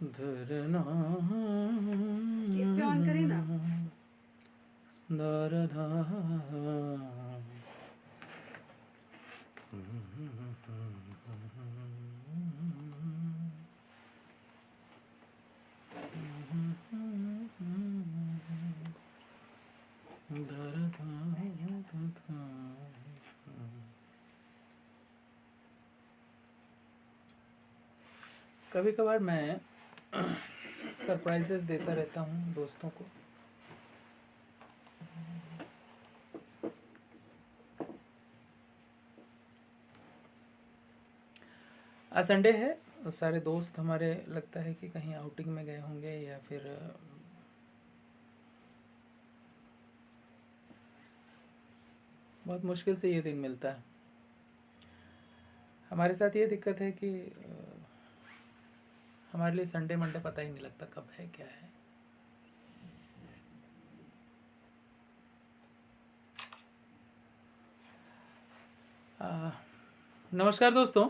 धरना इस पे ऑन करें ना। दरधा कभी कभार मैं सरप्राइजेस देता रहता हूँ दोस्तों को। आज संडे है, सारे दोस्त हमारे लगता है कि कहीं आउटिंग में गए होंगे या फिर बहुत मुश्किल से ये दिन मिलता है। हमारे साथ ये दिक्कत है कि हमारे लिए संडे मंडे पता ही नहीं लगता कब है क्या है। नमस्कार दोस्तों,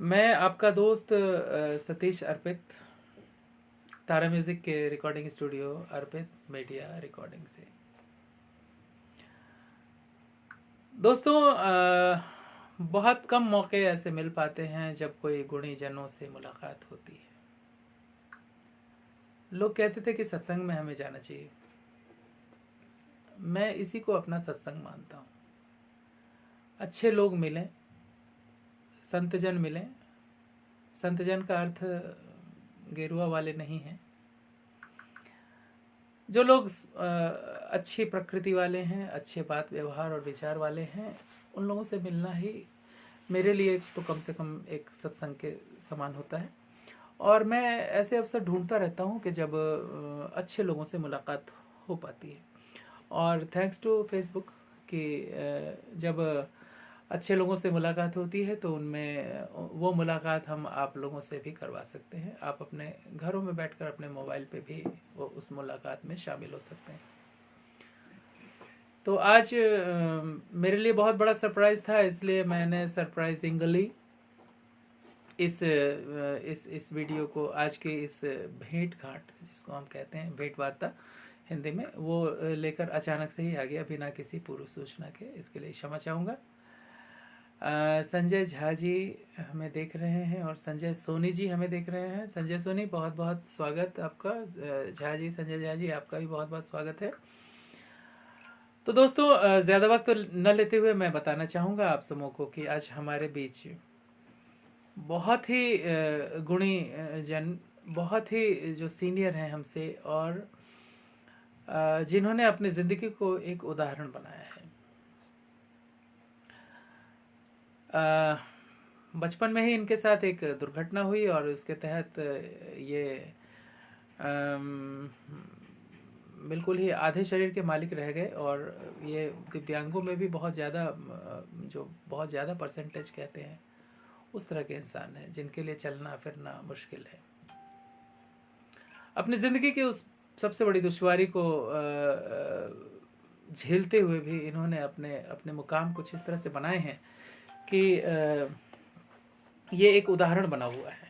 मैं आपका दोस्त सतीश अर्पित, तारा म्यूजिक के रिकॉर्डिंग स्टूडियो अर्पित मीडिया रिकॉर्डिंग से। दोस्तों, बहुत कम मौके ऐसे मिल पाते हैं जब कोई गुणी जनों से मुलाकात होती है। लोग कहते थे कि सत्संग में हमें जाना चाहिए। मैं इसी को अपना सत्संग मानता हूँ। अच्छे लोग मिलें, संतजन मिलें। संतजन का अर्थ गेरुआ वाले नहीं है। जो लोग अच्छी प्रकृति वाले हैं, अच्छे बात व्यवहार और विचार वाले हैं, उन लोगों से मिलना ही मेरे लिए तो कम से कम एक सत्संग के समान होता है। और मैं ऐसे अवसर ढूंढता रहता हूँ कि जब अच्छे लोगों से मुलाकात हो पाती है। और थैंक्स टू फेसबुक कि जब अच्छे लोगों से मुलाकात होती है तो उनमें वो मुलाकात हम आप लोगों से भी करवा सकते हैं। आप अपने घरों में बैठकर अपने मोबाइल पे भी वो उस मुलाकात में शामिल हो सकते हैं। तो आज मेरे लिए बहुत बड़ा सरप्राइज था, इसलिए मैंने सरप्राइजिंगली इस वीडियो को, आज के इस भेंट घाट जिसको हम कहते हैं भेंट वार्ता हिंदी में, वो लेकर अचानक से ही आ गया बिना किसी पूर्व सूचना के। इसके लिए क्षमा चाहूँगा। संजय झा जी हमें देख रहे हैं और संजय सोनी जी हमें देख रहे हैं। संजय सोनी, बहुत बहुत स्वागत आपका। झा जी, संजय झा जी, आपका भी बहुत बहुत स्वागत है। तो दोस्तों, ज़्यादा वक्त न लेते हुए मैं बताना चाहूँगा आप समूह को कि आज हमारे बीच बहुत ही गुणी जन, बहुत ही जो सीनियर हैं हमसे और जिन्होंने अपनी ज़िंदगी को एक उदाहरण बनाया है। बचपन में ही इनके साथ एक दुर्घटना हुई और उसके तहत ये बिल्कुल ही आधे शरीर के मालिक रह गए। और ये दिव्यांगों में भी बहुत ज़्यादा, जो बहुत ज़्यादा परसेंटेज कहते हैं, उस तरह के इंसान हैं जिनके लिए चलना फिरना मुश्किल है। अपनी ज़िंदगी की उस सबसे बड़ी दुश्वारी को झेलते हुए भी इन्होंने अपने अपने मुकाम कुछ इस तरह से बनाए हैं कि ये एक उदाहरण बना हुआ है।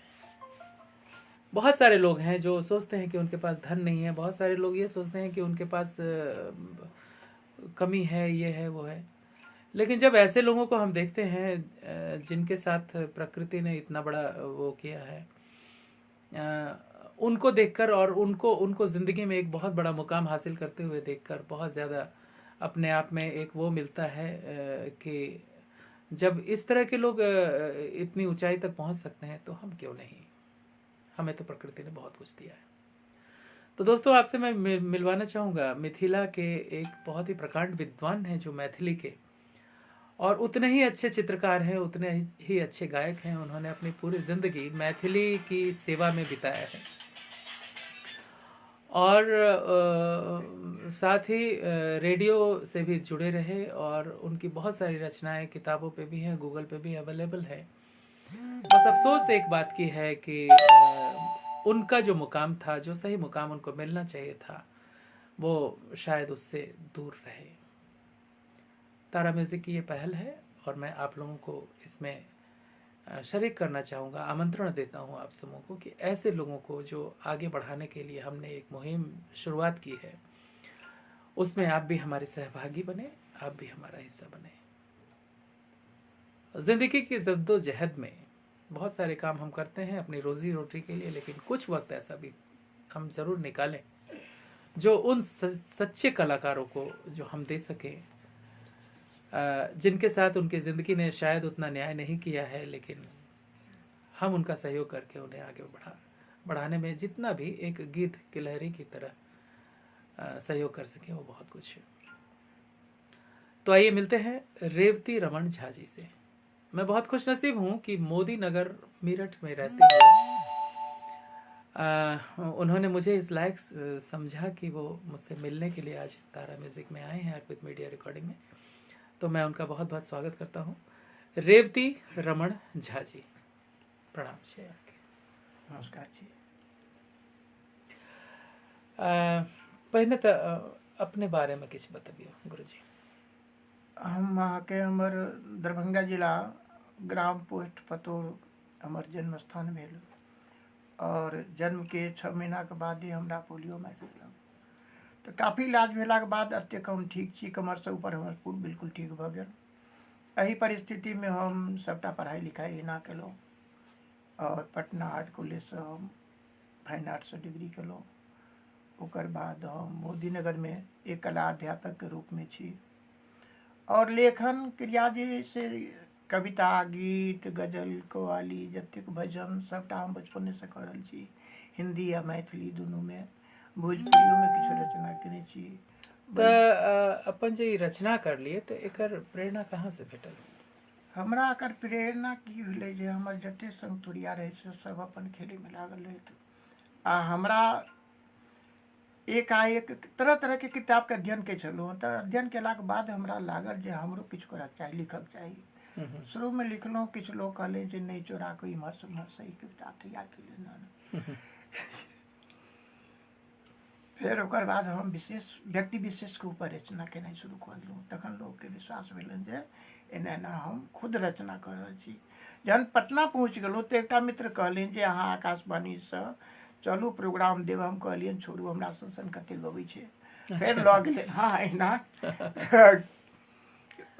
बहुत सारे लोग हैं जो सोचते हैं कि उनके पास धन नहीं है, बहुत सारे लोग ये सोचते हैं कि उनके पास कमी है, ये है वो है। लेकिन जब ऐसे लोगों को हम देखते हैं जिनके साथ प्रकृति ने इतना बड़ा वो किया है, उनको देखकर और उनको उनको ज़िंदगी में एक बहुत बड़ा मुकाम हासिल करते हुए देखकर बहुत ज़्यादा अपने आप में एक वो मिलता है कि जब इस तरह के लोग इतनी ऊंचाई तक पहुंच सकते हैं तो हम क्यों नहीं। हमें तो प्रकृति ने बहुत कुछ दिया है। तो दोस्तों, आपसे मैं मिलवाना चाहूँगा मिथिला के एक बहुत ही प्रकांड विद्वान हैं जो मैथिली के, और उतने ही अच्छे चित्रकार हैं, उतने ही अच्छे गायक हैं। उन्होंने अपनी पूरी ज़िंदगी मैथिली की सेवा में बिताया है और साथ ही रेडियो से भी जुड़े रहे और उनकी बहुत सारी रचनाएं किताबों पे भी हैं, गूगल पे भी अवेलेबल है। बस अफसोस एक बात की है कि उनका जो मुकाम था, जो सही मुकाम उनको मिलना चाहिए था, वो शायद उससे दूर रहे। तारा म्यूज़िक की ये पहल है और मैं आप लोगों को इसमें शरीक करना चाहूँगा, आमंत्रण देता हूँ आप समूह को कि ऐसे लोगों को जो आगे बढ़ाने के लिए हमने एक मुहिम शुरुआत की है, उसमें आप भी हमारे सहभागी बने, आप भी हमारा हिस्सा बने। जिंदगी की जद्दोजहद में बहुत सारे काम हम करते हैं अपनी रोजी रोटी के लिए, लेकिन कुछ वक्त ऐसा भी हम जरूर निकालें जो उन सच्चे कलाकारों को जो हम दे सकें, जिनके साथ उनकी ज़िंदगी ने शायद उतना न्याय नहीं किया है, लेकिन हम उनका सहयोग करके उन्हें आगे बढ़ाने में जितना भी एक गीत गिलहरी की तरह सहयोग कर सकें, वो बहुत कुछ है। तो आइए मिलते हैं रेवती रमन झा जी से। मैं बहुत खुशनसीब हूँ कि मोदी नगर मेरठ में रहते हुए उन्होंने मुझे इस लायक समझा कि वो मुझसे मिलने के लिए आज तारा म्यूजिक में आए हैं, अर्पित मीडिया रिकॉर्डिंग में। तो मैं उनका बहुत बहुत स्वागत करता हूँ। रेवती रमन झा जी, प्रणाम जी। नमस्कार जी। पहले तो अपने बारे में कुछ बताइए गुरु जी। हम वहाँ के हमार दरभंगा जिला ग्राम पोस्ट पतोर हमार जन्म स्थान भेल, और जन्म के 6 महीना के बाद ही हमरा पोलियो मारि देलक। तो काफ़ी इलाज भेलाके बाद एतेक हम ठीक छी, कमरसँ ऊपर हमर पूरा बिल्कुल ठीक भऽ गेल। एहि परिस्थितिमे हम सबटा पढ़ाई लिखाई एना केलहुँ, और पटना आर्ट कॉलेजसँ हम फाइन आर्ट्ससँ डिग्री केलहुँ। ओकर बाद हम मोदी नगरमे एक कला अध्यापकके रूपमे छी, और लेखन क्रिया जे से कविता, गीत, गजल, कव्वाली, जतेक भजन सबटा हम बचपनेसँ कऽ रहल छी, हिंदी आ मैथिली दुनूमे। भोजपुरियोमे किछु रचना केने छी। तऽ अपन जे ई रचना करलिए तऽ एकर प्रेरणा कहाँ से भेटल? हमरा एकर प्रेरणा की भेलै जे हमर जतेक संगतुरिया रहै से सब अपन खेलैमे लागल रहथि, आ हमरा एकाएक तरह तरहके किताबके अध्ययन करै छलहुँ। तऽ अध्ययन केलाके बाद हमरा लागल जे हमरो किछु करऽके चाही, लिखऽके चाही। शुरूमे लिखलहुँ, किछु लोग कहले जे नहीं चोरा कऽ इम्हरसँ उम्हरसँ ई कविता तैयार केलियै। फिर ओकर बाद हम व्यक्ति विशेषके ऊपर रचना केनाइ शुरू कऽ देलहुँ। तखन लोकके विश्वास भेलनि जे एना एना हम खुद रचना कऽ रहल छी। जहन पटना पहुँच गेलहुँ तऽ एकटा मित्र कहलनि जे अहाँ आकाशवाणीसँ चलू प्रोग्राम देब। हम कहलियनि छोड़ू, हमरा सन कते गबै छै। फिर लऽ गेलै। हाँ एना।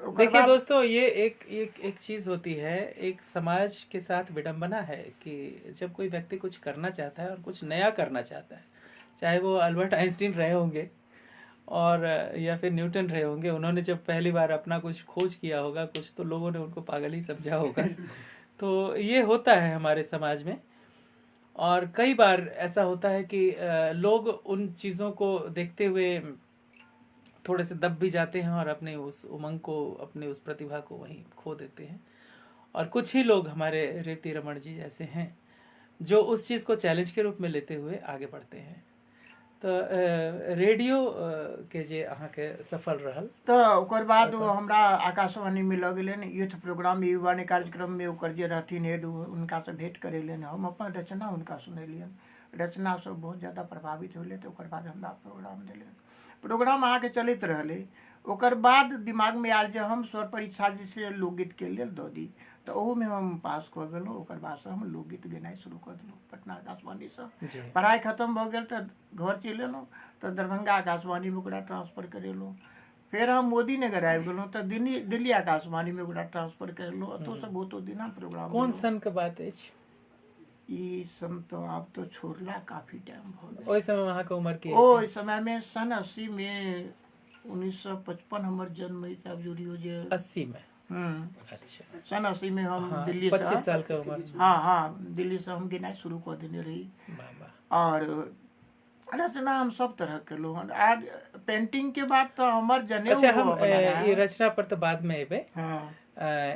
देखिए दोस्तों, ये एक चीज होती है, एक समाज के साथ विडंबना है कि जब कोई व्यक्ति कुछ करना चाहता है और कुछ नया करना चाहता है, चाहे वो अल्बर्ट आइंस्टीन रहे होंगे और या फिर न्यूटन रहे होंगे, उन्होंने जब पहली बार अपना कुछ खोज किया होगा, कुछ तो लोगों ने उनको पागल ही समझा होगा। तो ये होता है हमारे समाज में, और कई बार ऐसा होता है कि लोग उन चीज़ों को देखते हुए थोड़े से दब भी जाते हैं और अपने उस उमंग को, अपने उस प्रतिभा को वहीं खो देते हैं। और कुछ ही लोग हमारे रेवती रमन जी जैसे हैं जो उस चीज़ को चैलेंज के रूप में लेते हुए आगे बढ़ते हैं। तो रेडियो के जे अहाँके सफल रहल, तो ओकर बाद हमरा आकाशवाणीमे लऽ गेलनि यूथ प्रोग्राम, युवानी कार्यक्रममे ओकर जे रहथिन हेड, हुनकासँ भेँट करेलनि। हम अपन रचना हुनका सुनेलियनि, रचनासँ बहुत ज़्यादा प्रभावित भेलै। तऽ ओकर बाद हमरा प्रोग्राम देलनि। प्रोग्राम अहाँके चलैत रहलै। ओकर बाद दिमागमे आयल जे हम स्वर परीक्षा जे छै लोकगीतके लेल दऽ दी। तऽ ओहूमे हम पास कऽ गेलहुँ। ओकर बादसँ हम लोकगीत गेनाइ शुरू कऽ देलहुँ पटना आकाशवाणीसँ। पढ़ाइ खतम भऽ गेल तऽ घर चलि एलहुँ, तऽ दरभंगा आकाशवाणीमे ओकरा ट्रांसफर करेलहुँ। फिर हम मोदी नगर आबि गेलहुँ तऽ दिल्ली आकाशवाणीमे ओकरा ट्रांसफर करेलहुँ। ओतहुसँ बहुतो दिन हम प्रोग्राम। कोन सन के बात अछि? ई सन तो आब तो छोड़ला काफी टाइम भऽ गेल। ओहि समय अहाँके उम्र की? ओहि समयमे सन 80 में 1955 हमर जन्म अछि। आब जोड़ियो जे 80 में। अच्छा। सन 80 में हम दिल्ली से 25 साल के उम्र। हाँ दिल्ली से हम गिनाइ शुरू कऽ देने रही। और रचना हम सब तरह केलहुँ हन। आ पेंटिंग के बाद तो हमर जनेऊ। अच्छा, हम ये रचना पर तो बाद में एबे। हाँ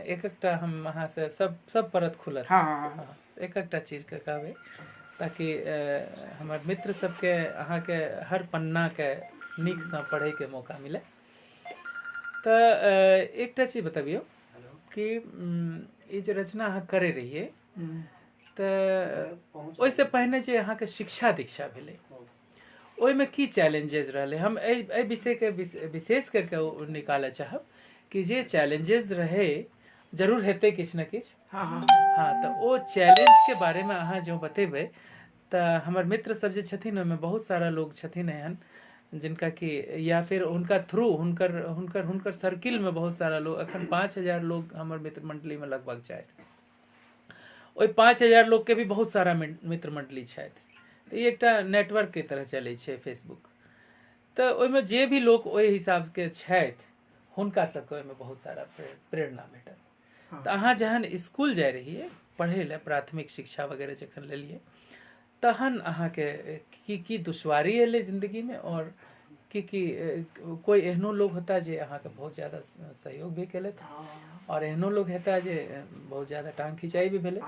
एकटा हम अहाँ से सब परत खुलत। हाँ एकटा चीज के कहबै ताकि हमर मित्र सबके अहाँके हर पन्ना के नीक से पढ़े के मौका मिले। तो एकटा चीज बताबियो कि ई जे रचना अहाँ करे रहिए, तऽ ओहिसे पहिने जे अहाँके शिक्षा दीक्षा भेलै, ओहिमे की चैलेंजेस रहलै? हम एहि विषय के विशेष करके निकालऽ चाहब कि जे चैलेंजेस रहे जरूर हेते किछ न किछ। हाँ हाँ हाँ तो वो चैलेंज के बारे में अहाँ जो बतेबै तो हमर मित्र सब जे छथिन ओहिमे बहुत सारा लोग छथिन एहन जिनका कि या फिर हुनका थ्रू हुनकर हुनकर हुनकर सर्किल में बहुत सारा लोग अखन 5000 लोग हमर मित्र मंडली में लगभग छथि। ओहि 5000 लोग के भी बहुत सारा मित्र मंडली छथि। तो ई एकटा नेटवर्क के तरह चलै छै फेसबुक। तो ओहिमे जे भी लोग ओहि हिसाब के छथि हुनका सबके ओहिमे बहुत सारा प्रेरणा भेटल। तो अहाँ जहन स्कूल जाय रहिए पढ़े ले प्राथमिक शिक्षा वगैरह जखन लेलिए तहन अहाँके की दुश्वारी एलै जिंदगी में और की कोई एहनो लोग होता जे अहाँके बहुत ज्यादा सहयोग भी केलथि और एहनो लोग हेता जे बहुत ज्यादा टांग खिंचाई भी भेलै।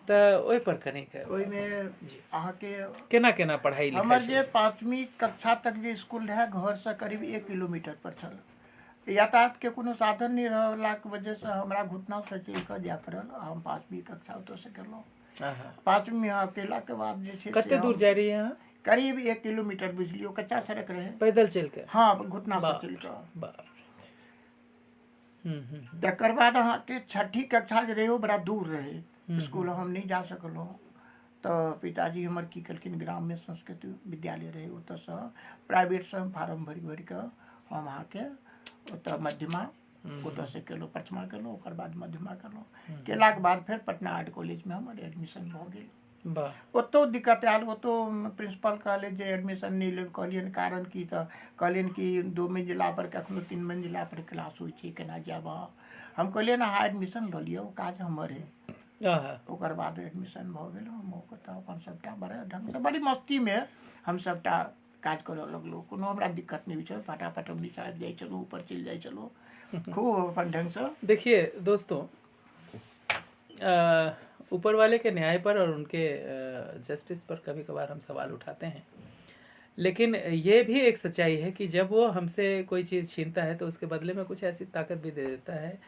तो ओहि पर कनिक ओहिमे अहाँके केना केना पढ़ाई हमर लिखाई जे 5वीं कक्षा तक जे स्कूल रहे घर से करीब 1 किलोमीटर पर छल। यातायात के कोनो साधन नहीं रहलाक वजह से हमरा घुटना से चल कर जाय पड़ल। हम 5वीं कक्षा ओतऽ से केलहुँ। 5वीं में केला के बाद जे छै कते दूर जाय रही अहाँ? करीब 1 किलोमीटर बुझलियो कच्चा सड़क रहे। पैदल चल के? हाँ घुटना से चल कर। तकर बाद अहाँके 6ठी कक्षा जे रहे बड़ा दूर रहे स्कूल हम नहीं जा सकलहुँ। तो पिताजी हमर की केलखिन ग्राम में संस्कृत विद्यालय रहे ओतऽ से प्राइवेट से हम फार्म भरि भरि के हम अहाँके ओतऽ मध्यमा ओतऽ से केलहुँ प्रथमा केलहुँ ओकर बाद मध्यमा केलहुँ। केलाक बाद फिर पटना आर्ट कॉलेज में हमर एडमिशन भऽ गेल। ओतो दिक्कत आयल। ओतो प्रिंसिपल कहले जे एडमिशन नहीं लेब। कहलियन कारण की तऽ कहलियन कि 2 मंजिला पर कखनो 3 मंजिला पर क्लास होइ छै केना जायब अहाँ। हम कहलियन अहाँ एडमिशन लऽ लियौ काज हमर है। ओकर बाद एडमिशन भऽ गेल। हम ओतऽ अपन सबटा बड़ा ढंग से बड़ी मस्ती में हम सबटा काज करऽ लगलहुँ। कोनो हमरा दिक्कत नहीं हुई। फटाफट हम निचार जाइ चलूँ ऊपर चल जाइ चलूँ खूब अपन ढंग से। देखिए दोस्तों ऊपर वाले के न्याय पर और उनके जस्टिस पर कभी कभार हम सवाल उठाते हैं, लेकिन ये भी एक सच्चाई है कि जब वो हमसे कोई चीज़ छीनता है तो उसके बदले में कुछ ऐसी ताकत भी दे देता है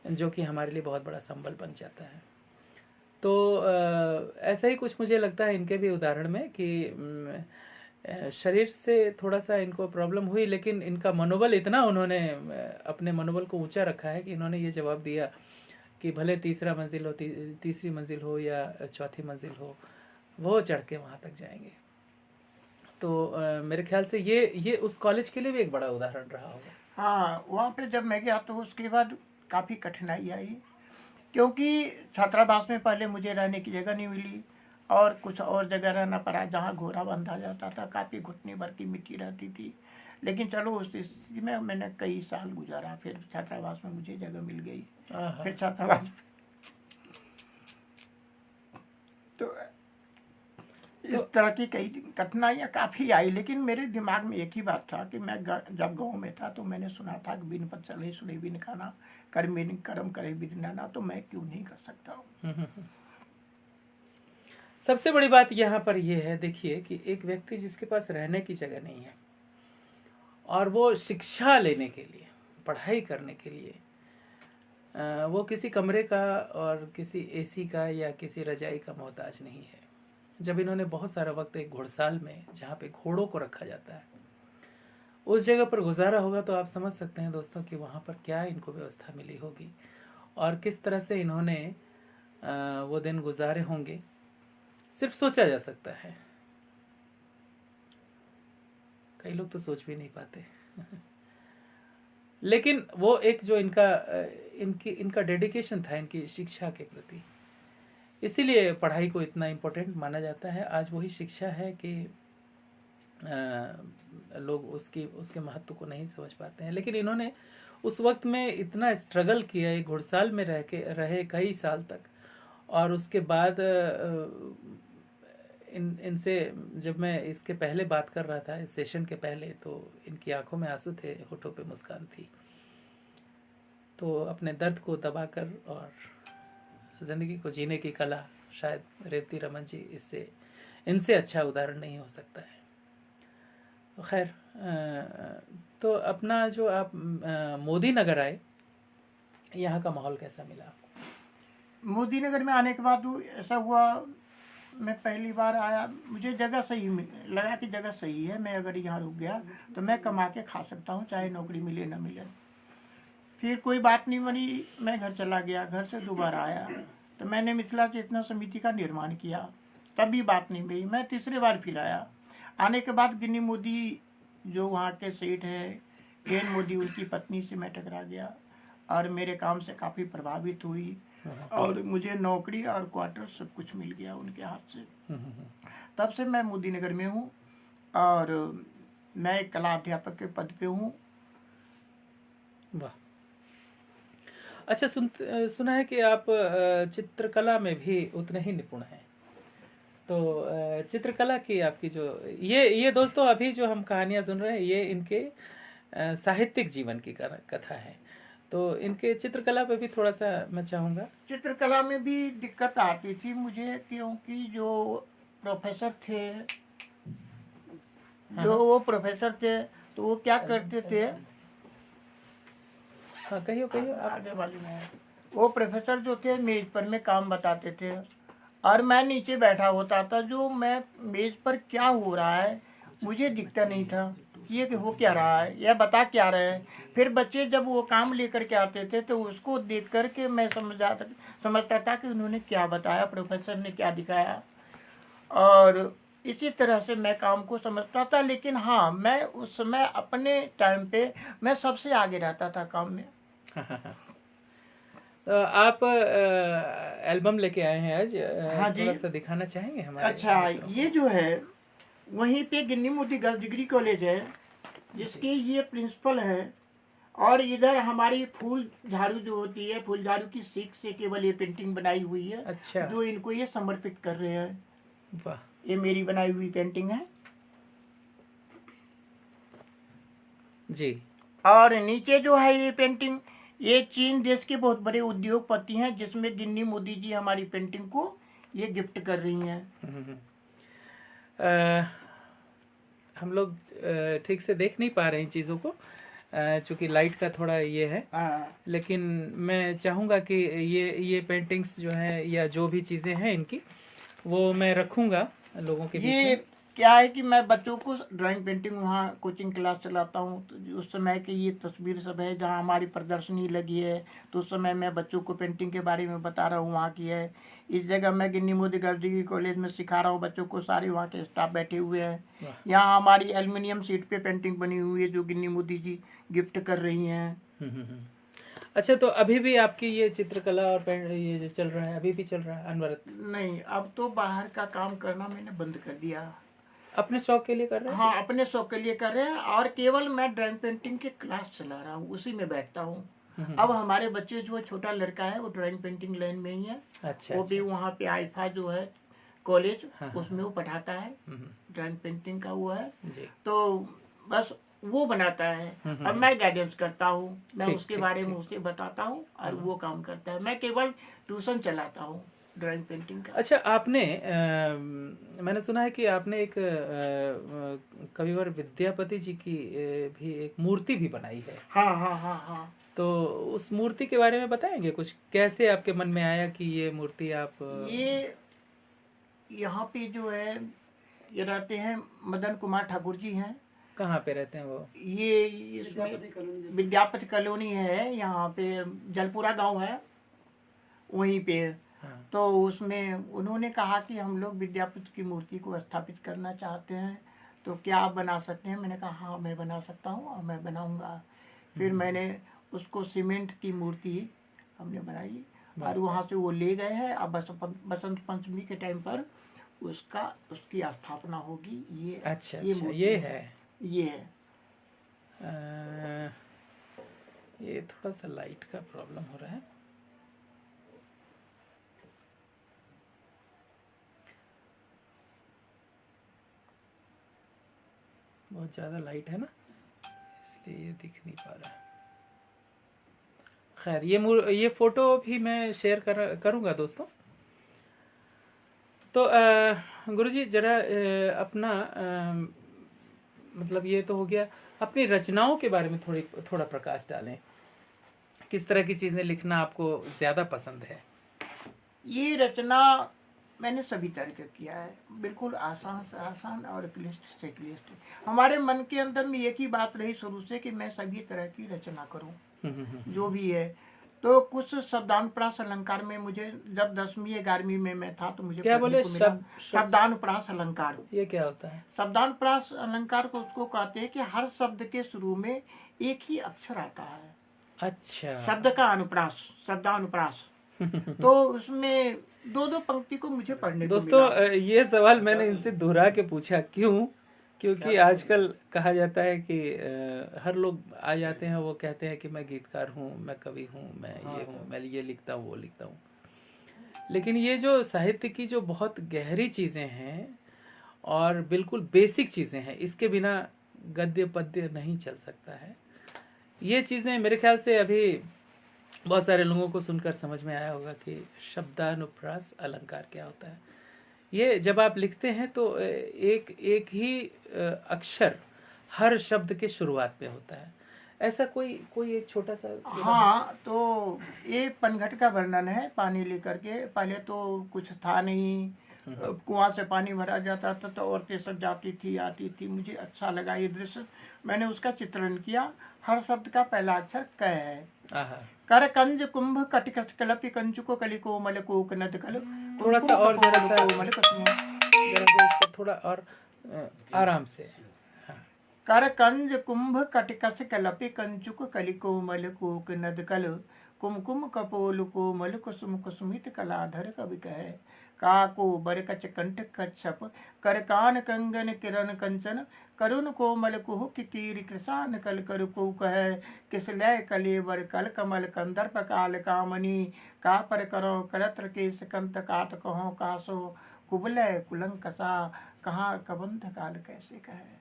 जो कि हमारे लिए बहुत बड़ा संबल बन जाता है। तो ऐसा ही कुछ मुझे लगता है इनके भी उदाहरण में कि शरीर से थोड़ा सा इनको प्रॉब्लम हुई लेकिन इनका मनोबल इतना उन्होंने अपने मनोबल को ऊंचा रखा है कि इन्होंने ये जवाब दिया कि भले तीसरा मंजिल हो तीसरी मंजिल हो या चौथी मंजिल हो वो चढ़ के वहाँ तक जाएंगे। तो मेरे ख्याल से ये उस कॉलेज के लिए भी एक बड़ा उदाहरण रहा होगा। हाँ वहाँ पे जब मैं गया तो उसके बाद काफ़ी कठिनाई आई क्योंकि छात्रावास में पहले मुझे रहने की जगह नहीं मिली और कुछ और जगह रहना पड़ा जहाँ घोड़ा बांधा जाता था। काफ़ी घुटने भर की मिट्टी रहती थी लेकिन चलो उस स्थिति में मैंने कई साल गुजारा। फिर छात्रावास में मुझे जगह मिल गई। फिर छात्रावास तो इस तरह की कई कठिनाइयाँ काफ़ी आई लेकिन मेरे दिमाग में एक ही बात था कि मैं जब गांव में था तो मैंने सुना था कि बिन पत चले सुने बिन खाना कर्म करे बिन नाना। तो मैं क्यों नहीं कर सकता हूँ। सबसे बड़ी बात यहाँ पर यह है देखिए कि एक व्यक्ति जिसके पास रहने की जगह नहीं है और वो शिक्षा लेने के लिए पढ़ाई करने के लिए वो किसी कमरे का और किसी एसी का या किसी रजाई का मोहताज नहीं है। जब इन्होंने बहुत सारा वक्त एक घुड़साल में जहाँ पे घोड़ों को रखा जाता है उस जगह पर गुजारा होगा तो आप समझ सकते हैं दोस्तों कि वहाँ पर क्या इनको व्यवस्था मिली होगी और किस तरह से इन्होंने वो दिन गुजारे होंगे सिर्फ सोचा जा सकता है। कई लोग तो सोच भी नहीं पाते लेकिन वो एक जो इनका डेडिकेशन था इनकी शिक्षा के प्रति, इसीलिए पढ़ाई को इतना इम्पोर्टेंट माना जाता है। आज वही शिक्षा है कि लोग उसके महत्व को नहीं समझ पाते हैं लेकिन इन्होंने उस वक्त में इतना स्ट्रगल किया एक घुड़साल में रहे कई साल तक और उसके बाद इनसे जब मैं इसके पहले बात कर रहा था इस सेशन के पहले तो इनकी आंखों में आंसू थे होठों पे मुस्कान थी। तो अपने दर्द को दबाकर और ज़िंदगी को जीने की कला शायद रेवती रमन जी इनसे अच्छा उदाहरण नहीं हो सकता है। तो खैर तो अपना जो आप मोदी नगर आए यहाँ का माहौल कैसा मिला आपको? मोदी नगर में आने के बाद ऐसा हुआ मैं पहली बार आया मुझे जगह सही लगा कि जगह सही है। मैं अगर यहाँ रुक गया तो मैं कमा के खा सकता हूँ चाहे नौकरी मिले ना मिले। फिर कोई बात नहीं बनी, मैं घर चला गया। घर से दोबारा आया तो मैंने मिथिला चेतना समिति का निर्माण किया, तब भी बात नहीं हुई। मैं तीसरी बार फिर आया। आने के बाद गिन्नी मोदी जो वहाँ के सेठ हैं, एन मोदी, उनकी पत्नी से मैं टकरा गया और मेरे काम से काफ़ी प्रभावित हुई और मुझे नौकरी और क्वार्टर सब कुछ मिल गया उनके हाथ से। तब से मैं मोदी नगर में हूँ और मैं एक कला अध्यापक के पद पे हूँ। वाह। अच्छा, सुना है कि आप चित्रकला में भी उतने ही निपुण हैं। तो चित्रकला की आपकी जो ये दोस्तों अभी जो हम कहानियां सुन रहे हैं ये इनके साहित्यिक जीवन की कथा है। तो इनके चित्रकला पे भी थोड़ा सा मैं चाहूँगा। चित्रकला में भी दिक्कत आती थी मुझे, क्योंकि जो प्रोफेसर थे, वो प्रोफेसर थे तो वो क्या करते थे। हाँ, कहियो आगे वाली में वो प्रोफेसर जो थे मेज पर में काम बताते थे और मैं नीचे बैठा होता था। जो मैं मेज पर क्या हो रहा है मुझे दिखता नहीं था, ये कि हो क्या रहा है या बता क्या रहे हैं। फिर बच्चे जब वो काम लेकर के आते थे तो उसको देख कर के मैं समझता था कि उन्होंने क्या बताया, प्रोफेसर ने क्या दिखाया, और इसी तरह से मैं काम को समझता था। लेकिन हाँ, मैं उस समय अपने टाइम पे मैं सबसे आगे रहता था काम में। आप एल्बम लेके आए हैं आज, हाँ जी। थोड़ा सा दिखाना चाहेंगे हमारे? अच्छा, ये जो है वहीं पे गिन्नी मोदी गर्ल्स डिग्री कॉलेज है, जिसके ये प्रिंसिपल है। और इधर हमारी फूल झाड़ू जो होती है, फूल झाड़ू की सीख से केवल ये पेंटिंग बनाई हुई है। अच्छा। जो इनको ये समर्पित कर रहे हैं। वाह। ये मेरी बनाई हुई पेंटिंग है जी। और नीचे जो है ये पेंटिंग, ये चीन देश के बहुत बड़े उद्योगपति हैं, जिसमें गिन्नी मोदी जी हमारी पेंटिंग को ये गिफ्ट कर रही हैं। हम लोग ठीक से देख नहीं पा रहे हैं चीज़ों को, चूँकि लाइट का थोड़ा ये है। लेकिन मैं चाहूँगा कि ये पेंटिंग्स जो हैं या जो भी चीज़ें हैं इनकी, वो मैं रखूँगा लोगों के बीच ये में। क्या है कि मैं बच्चों को ड्राइंग पेंटिंग वहाँ कोचिंग क्लास चलाता हूँ, तो उस समय की ये तस्वीर सब है जहाँ हमारी प्रदर्शनी लगी है। तो उस समय मैं बच्चों को पेंटिंग के बारे में बता रहा हूँ, वहाँ की है। इस जगह मैं गिन्नी मोदी गर्ल्स डिग्री कॉलेज में सिखा रहा हूँ बच्चों को, सारे वहाँ के स्टाफ बैठे हुए हैं। यहाँ हमारी एल्युमिनियम शीट पे पेंटिंग बनी हुई है जो गिन्नी मोदी जी गिफ्ट कर रही हैं। अच्छा, तो अभी भी आपकी ये चित्रकला और ये जो चल रहा है अभी भी चल रहा है अनवरत? नहीं, अब तो बाहर का काम करना मैंने बंद कर दिया। अपने शौक के लिए कर रहे हैं? हाँ, अपने शौक के लिए कर रहे हैं और केवल मैं ड्राइंग पेंटिंग के क्लास चला रहा हूँ, उसी में बैठता हूँ। अब हमारे बच्चे जो छोटा लड़का है वो ड्राइंग पेंटिंग लाइन में ही है। अच्छा। वो भी वहाँ पे आइफा जो है कॉलेज, हाँ, उसमें वो पढ़ाता है, ड्राइंग पेंटिंग का वो है जी। तो बस वो बनाता है और मैं गाइडेंस करता हूँ। मैं उसके बारे में उसे बताता हूँ और वो काम करता है। मैं केवल ट्यूशन चलाता हूँ ड्राइंग पेंटिंग का। अच्छा, आपने मैंने सुना है कि आपने एक कविवर विद्यापति जी की भी एक मूर्ति भी बनाई है। हाँ हाँ हाँ हाँ। तो उस मूर्ति के बारे में बताएंगे कुछ? कैसे आपके मन में आया कि ये मूर्ति आप ये यहाँ पे जो है ये रहते हैं मदन कुमार ठाकुर जी हैं। कहाँ पे रहते हैं वो? ये विद्यापति कॉलोनी है, यहाँ पे जलपुरा गांव है वहीं पे। हाँ। तो उसमें उन्होंने कहा कि हम लोग विद्यापति की मूर्ति को स्थापित करना चाहते हैं, तो क्या आप बना सकते हैं? मैंने कहा हाँ मैं बना सकता हूँ और मैं बनाऊंगा। फिर मैंने उसको सीमेंट की मूर्ति हमने बनाई और वहाँ से वो ले गए हैं। अब बसंत पंचमी के टाइम पर उसकी स्थापना होगी। ये अच्छा, ये अच्छा, ये है। ये है। ये थोड़ा सा लाइट का प्रॉब्लम हो रहा है। बहुत ज़्यादा लाइट है ना, इसलिए ये दिख नहीं पा रहा है। खैर, ये फोटो भी मैं शेयर करूँगा दोस्तों। तो गुरुजी जरा अपना मतलब ये तो हो गया, अपनी रचनाओं के बारे में थोड़ा प्रकाश डालें। किस तरह की चीज़ें लिखना आपको ज़्यादा पसंद है? ये रचना मैंने सभी तरह का किया है, बिल्कुल आसान से आसान और क्लिष्ट से क्लिष्ट। हमारे मन के अंदर में एक ही बात रही शुरू से कि मैं सभी तरह की रचना करूं जो भी है। तो कुछ शब्दानुप्रास अलंकार में मुझे जब 10वीं 11वीं में मैं था तो मुझे क्या पढ़ने बोले? को मिला शब्दानुप्रास अलंकार। ये क्या होता है? शब्दानुप्रास अलंकार को उसको कहते हैं कि हर शब्द के शुरू में एक ही अक्षर आता है। अच्छा। शब्द का अनुप्रास, शब्दानुप्रास। तो उसमें 2-2 पंक्ति को मुझे पढ़ने को दोस्तों मिला। ये सवाल मैंने इनसे दोहरा के पूछा, क्यों? क्योंकि आजकल कहा जाता है कि हर लोग आ जाते हैं, वो कहते हैं कि मैं गीतकार हूँ, मैं कवि हूँ, मैं ये हूँ, मैं ये लिखता हूँ, वो लिखता हूँ। लेकिन ये जो साहित्य की जो बहुत गहरी चीज़ें हैं और बिल्कुल बेसिक चीज़ें हैं, इसके बिना गद्य पद्य नहीं चल सकता है। ये चीज़ें मेरे ख्याल से अभी बहुत सारे लोगों को सुनकर समझ में आया होगा कि शब्दानुप्रास अलंकार क्या होता है। ये जब आप लिखते हैं तो एक एक ही अक्षर हर शब्द के शुरुआत में होता है। ऐसा कोई एक छोटा सा हाँ, तो ये पनघट का वर्णन है। पानी लेकर के, पहले तो कुछ था नहीं, कुआं से पानी भरा जाता था तो औरतें सब जाती थी आती थी। मुझे अच्छा लगा ये दृश्य, मैंने उसका चित्रण किया। हर शब्द का पहला अक्षर क है। कर कंज कुंभ कटिकस कलपि कंचुको कलिको मल कोक नद कल। थोड़ा सा और जरा सा इसको थोड़ा और आराम से। कर कंज कुंभ कटिकस कलपि कंचुक कलिको मल कोक नद कल। कुमकुम कपोल कोमल कुसुम कुसुमित कलाधर कवि कहे। काको बरकच कंठ कच्छप कर कान कंगन किरण कंचन। करुण कोमल कुहु किकीर कृषान कल कर को कहे। किस लय कलेवर कल कमल कंदर्प काल कामनी। का पर करो कलत्र केश कंत कात कहो कासो। कुबलय कुलंकसा कहाँ कबंध काल कैसे कहे।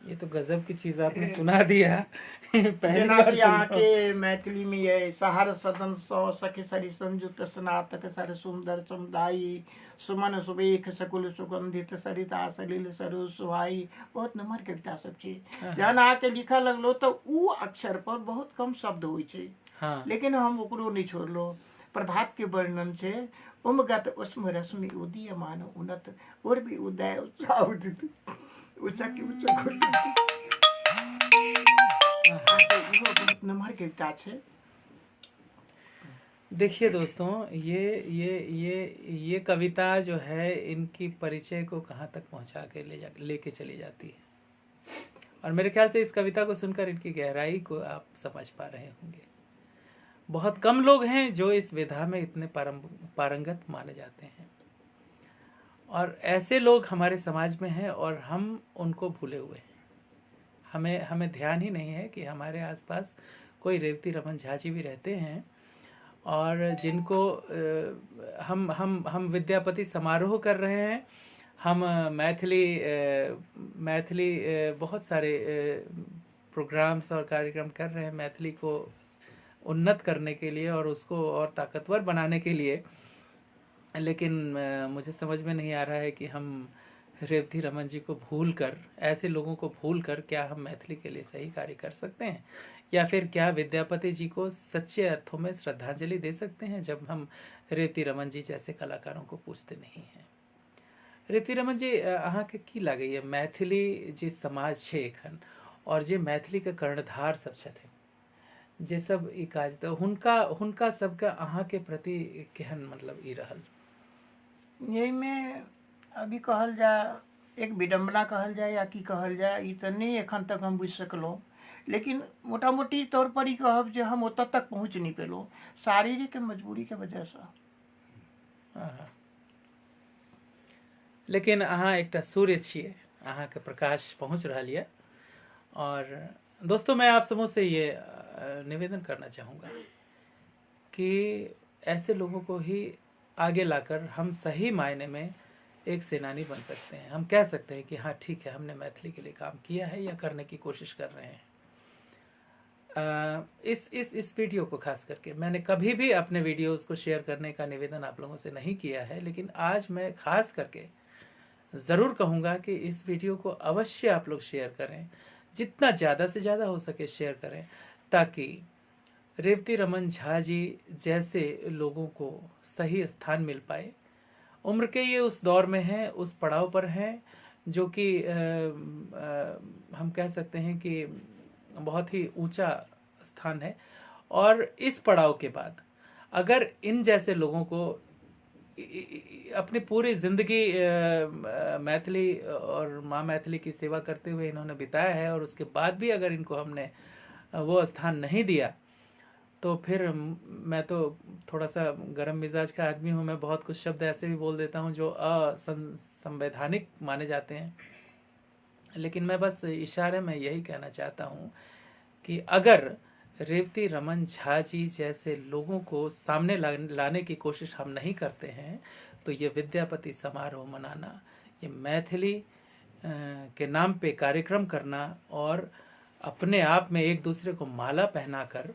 ये तो गजब की चीज आपने सुना दिया। पहली जना बार की यहाँ के मैथिली में है। सहर सदन सौ सखी सरि संयुत स्नातक सर सुंदर समुदायी। सुमन सुबेख सकुल सुगंधित सरिता सलिल सरु सुहाई। बहुत नंबर कविता सब चीज जहन आके लिखा लगलो तो ऊ अक्षर पर बहुत कम शब्द हुई छे। हाँ। लेकिन हम ओकरो नहीं छोड़लो। प्रभात के वर्णन से उमगत उष्म रश्मि उदीयमान उन्नत और भी उदय उत्साह उदित ऊंचा की ऊंचा बहुत नंबर कविता छे। देखिए दोस्तों, ये कविता जो है इनकी परिचय को कहाँ तक पहुँचा के लेके चली जाती है। और मेरे ख्याल से इस कविता को सुनकर इनकी गहराई को आप समझ पा रहे होंगे। बहुत कम लोग हैं जो इस विधा में इतने पारंगत माने जाते हैं, और ऐसे लोग हमारे समाज में हैं और हम उनको भूले हुए हैं। हमें ध्यान ही नहीं है कि हमारे आसपास कोई रेवती रमन झा जी भी रहते हैं, और जिनको हम विद्यापति समारोह कर रहे हैं। हम मैथिली बहुत सारे प्रोग्राम्स और कार्यक्रम कर रहे हैं मैथिली को उन्नत करने के लिए और उसको और ताकतवर बनाने के लिए। लेकिन मुझे समझ में नहीं आ रहा है कि हम रेवती रमन जी को भूल कर, ऐसे लोगों को भूल कर क्या हम मैथिली के लिए सही कार्य कर सकते हैं, या फिर क्या विद्यापति जी को सच्चे अर्थों में श्रद्धांजलि दे सकते हैं जब हम रेवती रमन जी जैसे कलाकारों को पूछते नहीं हैं। रेवती रमन जी अहाँ के की लागे ये मैथिली जी समाज छे एखन, और जे मैथिली के कर्णधार सब छथिन जे सब ई काज, तो हुनका सबका अहाँ के प्रति केहन मतलब ई रहल? यही में अभी कहल जाए एक विडम्बना कहल जाए या की कहल जाए, ई तो नहीं एखन तक हम बुझ सकलो। लेकिन मोटा मोटी तौर पर ही कहब जे हम ओतऽ तक पहुँच नहीं पेलो शारीरिक मजबूरी के वजह से। लेकिन अहाँ एकटा सूर्य छिए, अहाँ के प्रकाश पहुँच रहल है। और दोस्तों, मैं आप समूह से ये निवेदन करना चाहूँगा कि ऐसे लोगों को ही आगे लाकर हम सही मायने में एक सेनानी बन सकते हैं। हम कह सकते हैं कि हाँ ठीक है, हमने मैथिली के लिए काम किया है या करने की कोशिश कर रहे हैं। इस वीडियो को खास करके मैंने कभी भी अपने वीडियोस को शेयर करने का निवेदन आप लोगों से नहीं किया है, लेकिन आज मैं खास करके ज़रूर कहूँगा कि इस वीडियो को अवश्य आप लोग शेयर करें, जितना ज़्यादा से ज़्यादा हो सके शेयर करें, ताकि रेवती रमन झा जी जैसे लोगों को सही स्थान मिल पाए। उम्र के ये उस दौर में हैं, उस पड़ाव पर हैं जो कि हम कह सकते हैं कि बहुत ही ऊंचा स्थान है। और इस पड़ाव के बाद अगर इन जैसे लोगों को अपनी पूरी जिंदगी मैथिली और माँ मैथिली की सेवा करते हुए इन्होंने बिताया है, और उसके बाद भी अगर इनको हमने वो स्थान नहीं दिया, तो फिर मैं तो थोड़ा सा गर्म मिजाज का आदमी हूँ। मैं बहुत कुछ शब्द ऐसे भी बोल देता हूँ जो असंवैधानिक माने जाते हैं, लेकिन मैं बस इशारे में यही कहना चाहता हूँ कि अगर रेवती रमन झा जी जैसे लोगों को सामने लाने की कोशिश हम नहीं करते हैं, तो ये विद्यापति समारोह मनाना, ये मैथिली के नाम पे कार्यक्रम करना और अपने आप में एक दूसरे को माला पहनाकर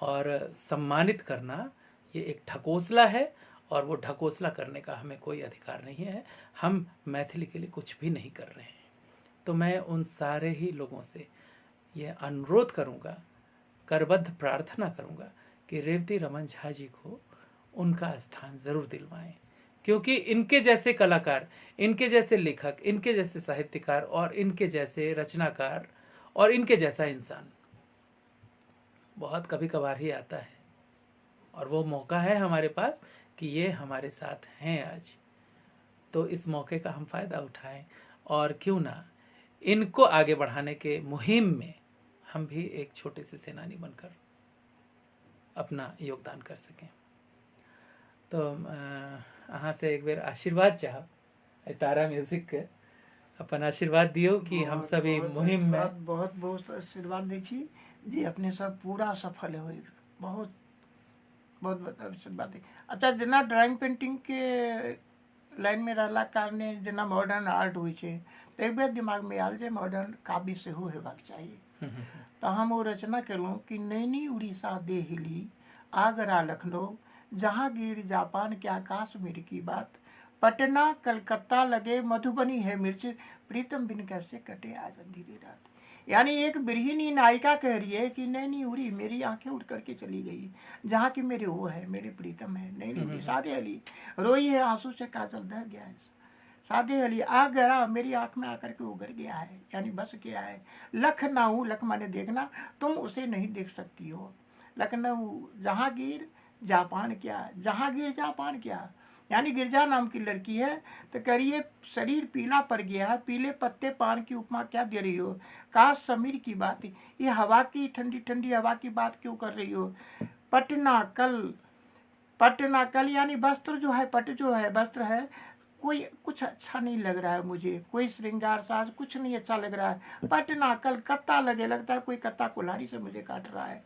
और सम्मानित करना, ये एक ढकोसला है, और वो ढकोसला करने का हमें कोई अधिकार नहीं है। हम मैथिली के लिए कुछ भी नहीं कर रहे हैं। तो मैं उन सारे ही लोगों से यह अनुरोध करूंगा, करबद्ध प्रार्थना करूंगा कि रेवती रमन झा जी को उनका स्थान जरूर दिलवाएं, क्योंकि इनके जैसे कलाकार, इनके जैसे लेखक, इनके जैसे साहित्यकार और इनके जैसे रचनाकार और इनके जैसा इंसान बहुत कभी कभार ही आता है। और वो मौका है हमारे पास कि ये हमारे साथ हैं आज, तो इस मौके का हम फायदा उठाएं और क्यों ना इनको आगे बढ़ाने के मुहिम में हम भी एक छोटे से सेनानी बनकर अपना योगदान कर सकें। तो अहाँ से एक बेर आशीर्वाद चाहब, तारा म्यूजिक के अपन आशीर्वाद दियो कि हम सभी मुहिम में बहुत बहुत आशीर्वाद दै छी जे अपने सब पूरा सफल होय। बहुत बहुत बहुत आशीर्वाद दै। अच्छा, जेना ड्राइंग पेंटिंग के लाइन में रहला कारणे जेना मॉडर्न आर्ट होइ छै, तो एक बेर दिमाग में आयल जे मॉडर्न काव्य सेहो हेबाक चाही। तो हम वो रचना केलहुँ कि नैनी उड़ीसा देहली आगरा लखनऊ, जहांगीर जापान के आकाश मेर की बात, पटना कलकत्ता लगे मधुबनी है मिर्च, प्रीतम बिन कैसे कटे आज अंधेरी रात। यानी एक बिरहिनी नायिका कह रही है कि नैनी उड़ी, मेरी आंखें उड़ करके चली गई, जहाँ की मेरे वो है, मेरे प्रीतम है। नैनी उड़ी सादे अली, रोई है आंसू से काजल दह गया है, सादे अली आ गया मेरी आंख में आकर के उगर गया है, यानी बस गया है। लखनऊ, लख माने देखना, तुम उसे नहीं देख सकती हो। लखनऊ जहांगीर जापान क्या, जहांगीर जापान क्या, यानी गिरजा नाम की लड़की है, तो कह रही है शरीर पीला पड़ गया है, पीले पत्ते पान की उपमा क्या दे रही हो, काश समीर की बात, ये हवा की ठंडी ठंडी हवा की बात क्यों कर रही हो। पटना कल, पटना कल यानी वस्त्र जो है, पट जो है वस्त्र है, कोई कुछ अच्छा नहीं लग रहा है मुझे, कोई श्रृंगार साज कुछ नहीं अच्छा लग रहा है। पटना कलकत्ता लगे, लगता है कोई कत्ता कुल्हाड़ी से मुझे काट रहा है।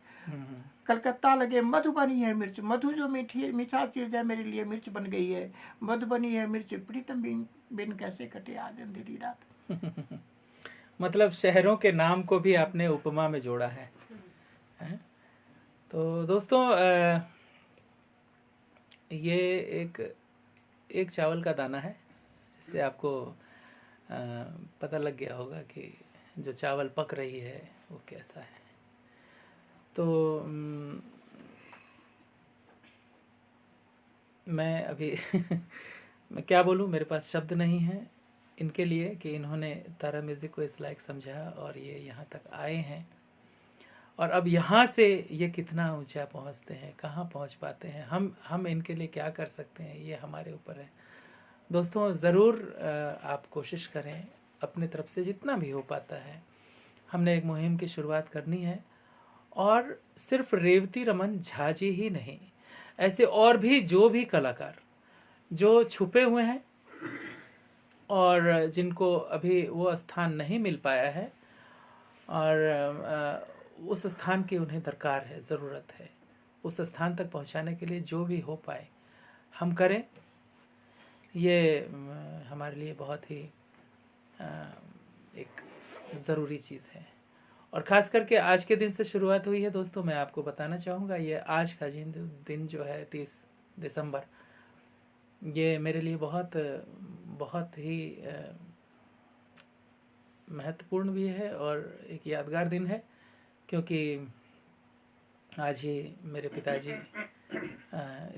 कलकत्ता लगे मधुबनी है मिर्च, मधु जो मीठी मीठा चीज है मेरे लिए मिर्च बन गई है। मधुबनी है मिर्च, प्रीतम बिन बिन कैसे कटे आज अंधेरी रात। मतलब शहरों के नाम को भी आपने उपमा में जोड़ा है? तो दोस्तों, ये एक चावल का दाना है, जिससे आपको पता लग गया होगा कि जो चावल पक रही है वो कैसा है। तो मैं अभी मैं क्या बोलूँ, मेरे पास शब्द नहीं है इनके लिए कि इन्होंने तारा म्यूजिक को इस लायक समझा और ये यहाँ तक आए हैं। और अब यहाँ से ये कितना ऊंचा पहुँचते हैं, कहाँ पहुँच पाते हैं, हम इनके लिए क्या कर सकते हैं, ये हमारे ऊपर है। दोस्तों, ज़रूर आप कोशिश करें अपने तरफ से जितना भी हो पाता है। हमने एक मुहिम की शुरुआत करनी है, और सिर्फ रेवती रमन झा जी ही नहीं, ऐसे और भी जो भी कलाकार जो छुपे हुए हैं और जिनको अभी वो स्थान नहीं मिल पाया है, और उस स्थान की उन्हें दरकार है, ज़रूरत है, उस स्थान तक पहुंचाने के लिए जो भी हो पाए हम करें। ये हमारे लिए बहुत ही एक ज़रूरी चीज़ है। और ख़ास करके आज के दिन से शुरुआत हुई है दोस्तों। मैं आपको बताना चाहूँगा, ये आज का दिन जो है 30 दिसंबर, ये मेरे लिए बहुत बहुत ही महत्वपूर्ण भी है और एक यादगार दिन है, क्योंकि आज ही मेरे पिताजी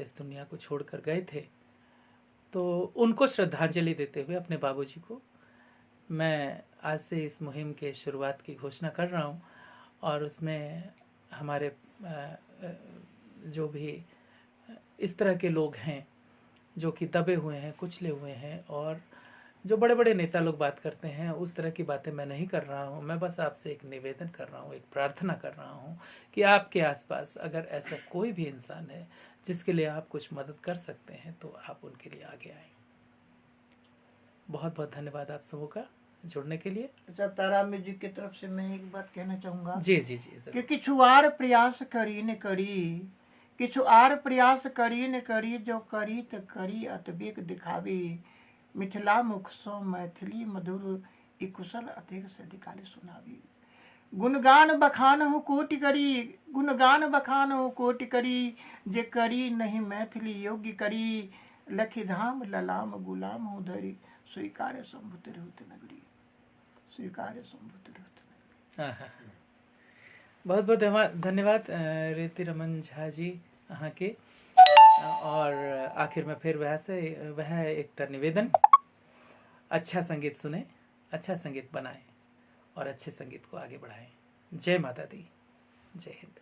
इस दुनिया को छोड़कर गए थे, तो उनको श्रद्धांजलि देते हुए अपने बाबूजी को मैं आज से इस मुहिम के शुरुआत की घोषणा कर रहा हूँ। और उसमें हमारे जो भी इस तरह के लोग हैं जो कि दबे हुए हैं, कुचले हुए हैं, और जो बड़े बड़े नेता लोग बात करते हैं, उस तरह की बातें मैं नहीं कर रहा हूँ। मैं बस आपसे एक निवेदन कर रहा हूँ, एक प्रार्थना कर रहा हूँ कि आपके आसपास अगर ऐसा कोई भी इंसान है जिसके लिए आप कुछ मदद कर सकते हैं तो आप उनके लिए आगे आएं। बहुत बहुत धन्यवाद आप सबों का जुड़ने के लिए। अच्छा, तारा म्यूजिक की तरफ से मैं एक बात कहना चाहूँगा जी जी जी कि जरूर। किछु आर प्रयास करी न करी, किछु आर प्रयास करी न करी, जो करी त करी अतबेक दिखावी, मिथिला मुख सो मैथिली मधुर ई कुशल अतेक से दिखाली सुनावी। गुणगान बखान हो कोटि करी, गुणगान बखान हो कोटि करी, जे करी नहीं मैथिली योग्य करी, लखी धाम ललाम गुलाम हो धरी, स्वीकार संभुत रहुत नगरी, स्वीकार संभुत रहुत नगरी। हाँ हाँ, बहुत बहुत धन्यवाद रीति रमन झा जी अहाँ के। और आखिर में फिर वह एक निवेदन, अच्छा संगीत सुने, अच्छा संगीत बनाएं और अच्छे संगीत को आगे बढ़ाएं। जय माता दी, जय हिंद।